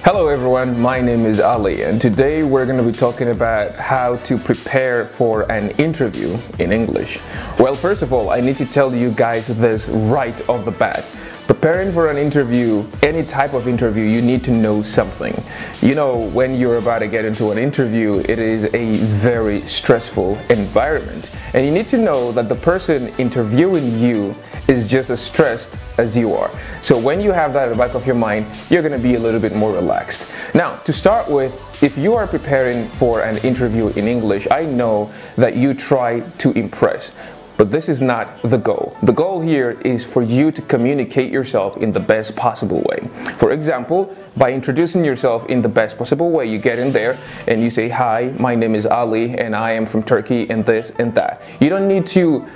Hello everyone, my name is Ali and today we're going to be talking about how to prepare for an interview in English. Well, first of all, I need to tell you guys this right off the bat. Preparing for an interview, any type of interview, you need to know something. You know, when you're about to get into an interview, it is a very stressful environment. And you need to know that the person interviewing you is just as stressed as you are. So when you have that at the back of your mind, you're going to be a little bit more relaxed. Now, to start with, if you are preparing for an interview in English, I know that you try to impress. But this is not the goal. The goal here is for you to communicate yourself in the best possible way. For example, by introducing yourself in the best possible way, you get in there and you say, "Hi, my name is Ali and I am from Turkey and this and that." You don't need to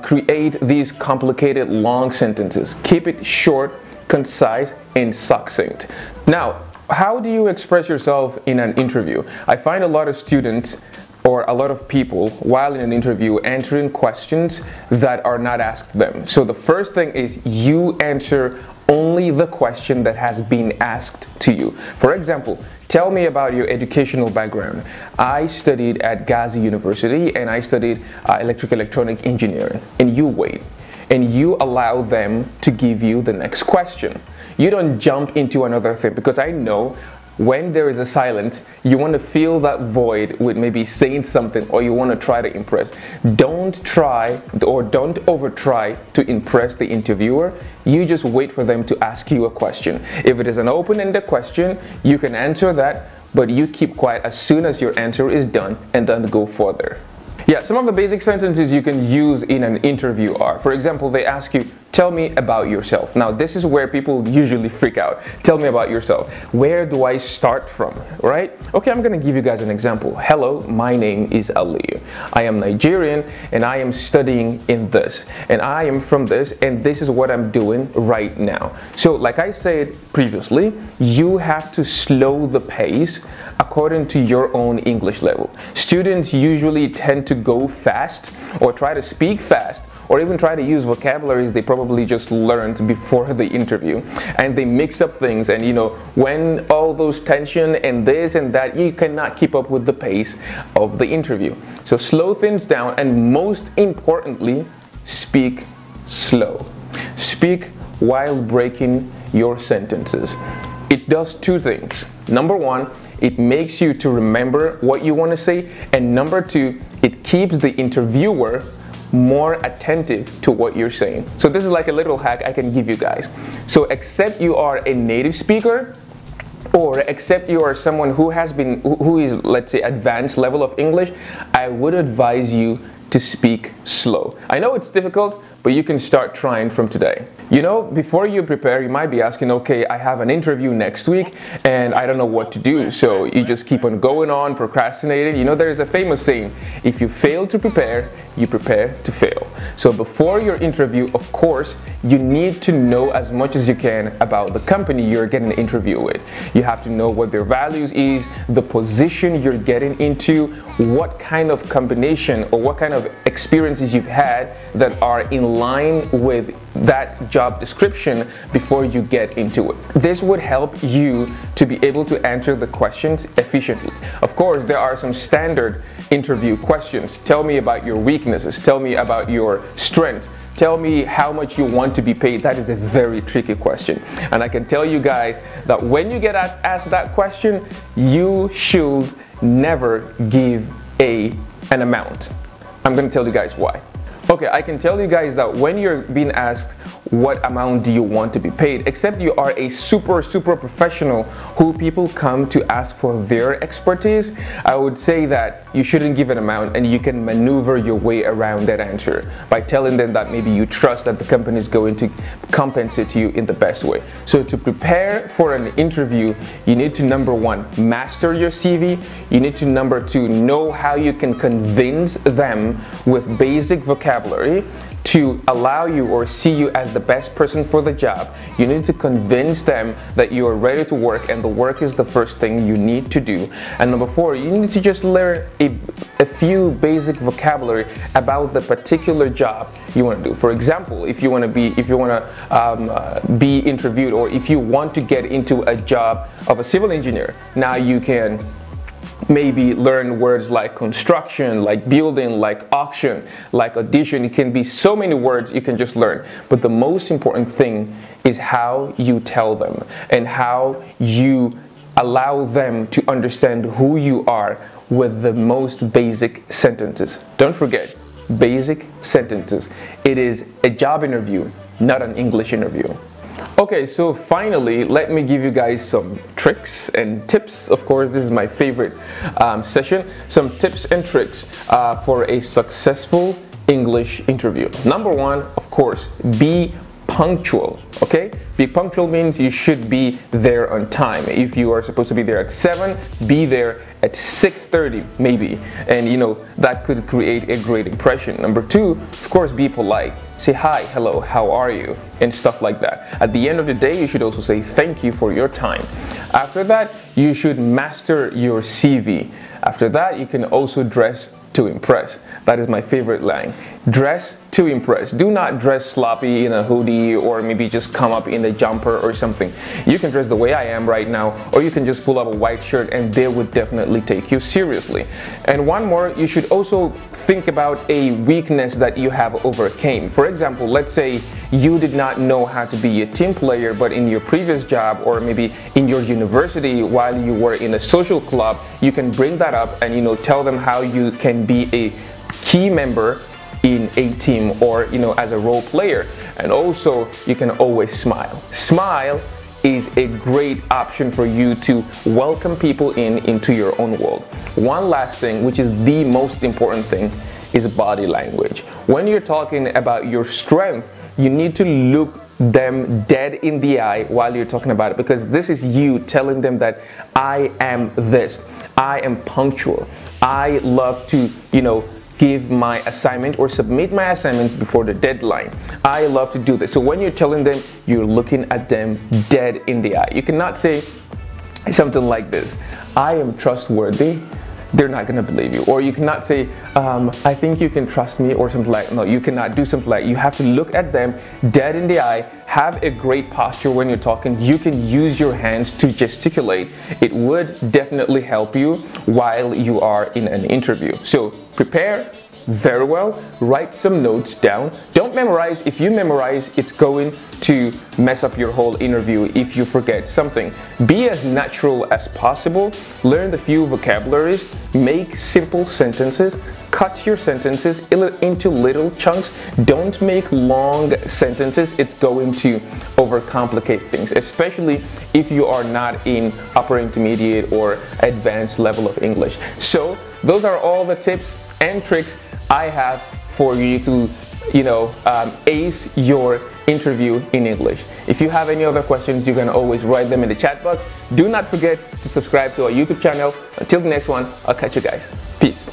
create these complicated long sentences. Keep it short, concise, and succinct. Now, how do you express yourself in an interview? I find a lot of students or a lot of people while in an interview answering questions that are not asked them. So the first thing is you answer only the question that has been asked to you. For example, tell me about your educational background. I studied at Gazi University and I studied electronic engineering. And you wait and you allow them to give you the next question. You don't jump into another thing, because I know when there is a silence, you want to fill that void with maybe saying something, or you want to try to impress. Don't try or don't over try to impress the interviewer. You just wait for them to ask you a question. If it is an open-ended question, you can answer that, but you keep quiet as soon as your answer is done and then go further. Yeah, some of the basic sentences you can use in an interview are, for example, they ask you, "Tell me about yourself." Now, this is where people usually freak out. Tell me about yourself. Where do I start from, right? Okay, I'm gonna give you guys an example. "Hello, my name is Aliyu. I am Nigerian and I am studying in this. And I am from this and this is what I'm doing right now." So, like I said previously, you have to slow the pace according to your own English level. Students usually tend to go fast or try to speak fast, or even try to use vocabularies they probably just learned before the interview, and they mix up things, and when all those tension and this and that, you cannot keep up with the pace of the interview. So slow things down, and most importantly, speak slow. Speak while breaking your sentences. It does two things. Number one, it makes you to remember what you want to say, and number two, it keeps the interviewer more attentive to what you're saying. So this is like a little hack I can give you guys. So except you are a native speaker, or except you are someone who is, let's say, advanced level of English, I would advise you to speak slow. I know it's difficult, but you can start trying from today. Before you prepare, you might be asking, okay, I have an interview next week and I don't know what to do. So you just keep on going on, procrastinating. There's a famous saying, if you fail to prepare, you prepare to fail. So before your interview, of course, you need to know as much as you can about the company you're getting an interview with. You have to know what their values is, the position you're getting into, what kind of combination or what kind of experiences you've had that are in line with that job description before you get into it. This would help you to be able to answer the questions efficiently. Of course, there are some standard interview questions. Tell me about your weaknesses. Tell me about your strengths. Tell me how much you want to be paid. That is a very tricky question. And I can tell you guys that when you get asked that question, you should never give an amount. I'm going to tell you guys why. Okay, I can tell you guys that when you're being asked what amount do you want to be paid, except you are a super professional who people come to ask for their expertise, I would say that you shouldn't give an amount, and you can maneuver your way around that answer by telling them that maybe you trust that the company is going to compensate you in the best way. So to prepare for an interview, you need to, number one, master your CV. You need to, number two, know how you can convince them with basic vocabulary. to allow you or see you as the best person for the job, you need to convince them that you are ready to work, and the work is the first thing you need to do. And number 4, you need to just learn a few basic vocabulary about the particular job you want to do. For example, if you want to be interviewed, or if you want to get into a job of a civil engineer, now you can maybe learn words like construction, like building, like auction, like audition. It can be so many words you can just learn. But the most important thing is how you tell them and how you allow them to understand who you are with the most basic sentences. Don't forget, basic sentences. It is a job interview, not an English interview. Okay, so finally, let me give you guys some tricks and tips. Of course, this is my favorite session. Some tips and tricks for a successful English interview. Number 1, of course, be punctual. Okay, be punctual means you should be there on time. If you are supposed to be there at 7, be there at 6:30 maybe, and you know that could create a great impression. Number 2, of course, be polite. Say hi, hello, how are you, and stuff like that. At the end of the day, you should also say thank you for your time. After that, you should master your CV. After that, you can also dress to impress. That is my favorite line. Dress to impress. Do not dress sloppy in a hoodie, or maybe just come up in a jumper or something. You can dress the way I am right now, or you can just pull up a white shirt and they would definitely take you seriously. And one more, you should also think about a weakness that you have overcame. For example, let's say you did not know how to be a team player, but in your previous job, or maybe in your university while you were in a social club, you can bring that up and tell them how you can be a key member in a team, or as a role player. And also, you can always smile. Smile is a great option for you to welcome people into your own world. One last thing, which is the most important thing, is body language. When you're talking about your strength, you need to look them dead in the eye while you're talking about it, because this is you telling them that I am this, I am punctual, I love to give my assignment or submit my assignments before the deadline, I love to do this. So when you're telling them, you're looking at them dead in the eye. You cannot say something like this, I am trustworthy, they're not going to believe you. Or you cannot say, I think you can trust me, or something like, no, you cannot do something like, you have to look at them dead in the eye, have a great posture when you're talking. You can use your hands to gesticulate. It would definitely help you while you are in an interview. So prepare very well, write some notes down. Don't memorize. If you memorize, it's going to mess up your whole interview if you forget something. Be as natural as possible, learn the few vocabularies, make simple sentences, cut your sentences into little chunks. Don't make long sentences. It's going to overcomplicate things, especially if you are not in upper intermediate or advanced level of English. So those are all the tips and tricks I have for you to ace your interview in English. If you have any other questions, you can always write them in the chat box. Do not forget to subscribe to our YouTube channel. Until the next one, I'll catch you guys. Peace.